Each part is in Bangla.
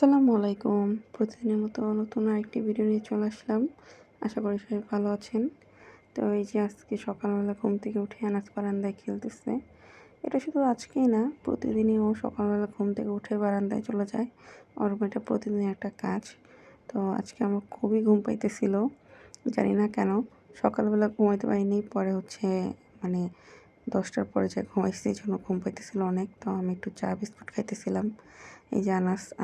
আসসালামু আলাইকুম। প্রতিদিনের মতো নতুন আরেকটি ভিডিও নিয়ে চলে আসলাম। আশা করি সবাই ভালো আছেন। তো এই যে আজকে সকালবেলা ঘুম থেকে উঠে আনাজ বারান্দায় খেলতেছে। এটা শুধু আজকেই না, প্রতিদিনই ও সকালবেলা ঘুম থেকে উঠে বারান্দায় চলে যায়। ওর এটা প্রতিদিনের একটা কাজ। তো আজকে আমার খুবই ঘুম পাইতেছিল। জানি না কেন সকালবেলা ঘুমাইতে পারিনি। পরে মানে 10টার পরে যে ঘুমাইছি, এজন্য ঘুম পাইতেছিল অনেক। তো আমি একটু চা বিস্কুট খাইতেছিলাম। এই যে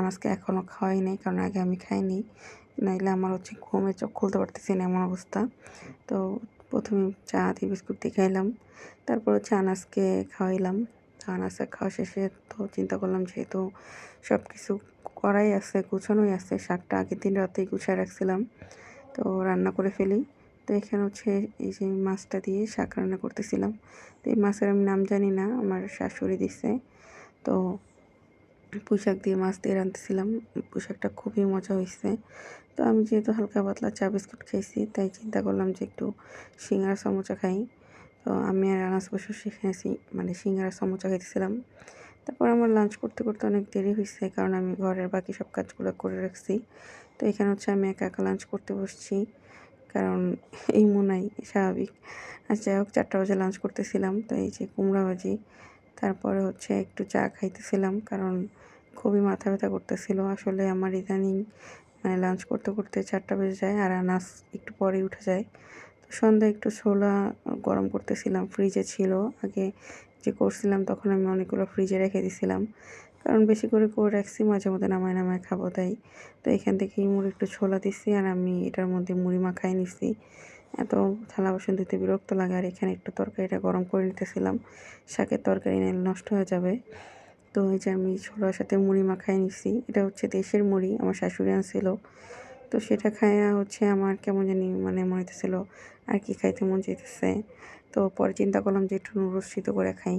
আনাজকে এখনও খাওয়াই নাই, কারণ আগে আমি খাইনি, নাইলে আমার ঘুমে চোখ খুলতে পারতেছি না এমন অবস্থা। তো প্রথমে চা দিয়ে বিস্কুট দিয়ে খাইলাম, তারপর আনাজকে খাওয়াইলাম। তো আনাজকে খাওয়া শেষে তো চিন্তা করলাম, যেহেতু সব কিছু করাই আছে, গুছানোই আছে, শাকটা আগের দিন রাতেই গুছিয়ে রাখছিলাম, তো রান্না করে ফেলি। তো এখানে এই যে মাছটা দিয়ে শাক রান্না করতেছিলাম। তো এই মাছের আমি নাম জানি না, আমার শাশুড়ি দিছে। তো পুঁইশাক দিয়ে মাছ দিয়ে রাঁধতেছিলাম। পুঁইশাকটা খুবই মজা হয়েছে। তো আমি যেহেতু হালকা পাতলা চা বিস্কুট খাইছি, তাই চিন্তা করলাম যে একটু সিঙ্গারা সমোচা খাই। তো আমি আর আনাস বসে সেখানে সিঙ্গারা সমোচা খাইতেছিলাম। তারপর আমার লাঞ্চ করতে করতে অনেক দেরি হয়েছে, কারণ আমি ঘরের বাকি সব কাজগুলো করে রাখছি। তো এখানে আমি একা একা লাঞ্চ করতে বসছি, কারণ এই মনাই স্বাভাবিক। আর যাই হোক, 4টা বাজে লাঞ্চ করতেছিলাম। তো এই যে কুমড়া ভাজি, তারপরে একটু চা খাইতেছিলাম, কারণ খুবই মাথা ব্যথা করতেছিল। আসলে আমার ইদানিং লাঞ্চ করতে করতে 4টা বেজে যায়, আর আনাস একটু পরেই উঠে যায়। তো সন্ধ্যায় একটু ছোলা গরম করতেছিলাম, ফ্রিজে ছিল আগে যে করছিলাম, তখন আমি অনেকগুলো ফ্রিজে রেখে দিছিলাম, কারণ বেশি করে রাখছি, মাঝে মধ্যে নামায় নামায় খাবো তাই। তো এখান থেকে মুড়ি একটু ছোলা দিছি, আর আমি এটার মধ্যে মুড়ি মাখাই নিছি। এত থালা বাসন ধুতে বিরক্ত লাগে। আর এখানে একটু তরকারিটা গরম করে নিতেছিলাম, শাকের তরকারি নাইলে নষ্ট হয়ে যাবে। তো এই যে আমি ছোলার সাথে মুড়ি মাখাই নিছি। এটা দেশের মুড়ি, আমার শাশুড়ি আনছিল। তো সেটা খাইয়া আমার কেমন জানি মনে হইতেছিল আর কি খাইতে মন চাইতেছে। তো পরে চিন্তা করলাম যে একটু নুডলস সিদ্ধ করে খাই।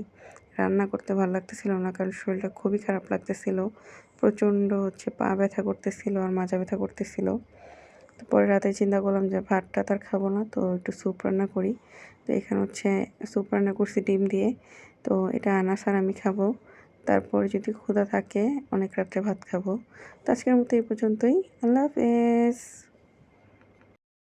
রান্না করতে ভালো লাগতেছিল না, কারণ শরীরটা খুবই খারাপ লাগতেছিল। প্রচণ্ড পা ব্যথা করতেছিল আর মাজা ব্যথা করতেছিল। তো পরে রাতে চিন্তা করলাম যে ভাতটা তার খাবো না, তো একটু স্যুপ রান্না করি। তো এখানে স্যুপ রান্না করছি ডিম দিয়ে। তো এটা আনাস আর আমি খাবো। তারপরে যদি ক্ষুধা থাকে অনেক রাত্রে ভাত খাবো। তো আজকের মতো এই পর্যন্তই। আল্লাহ হাফেজ।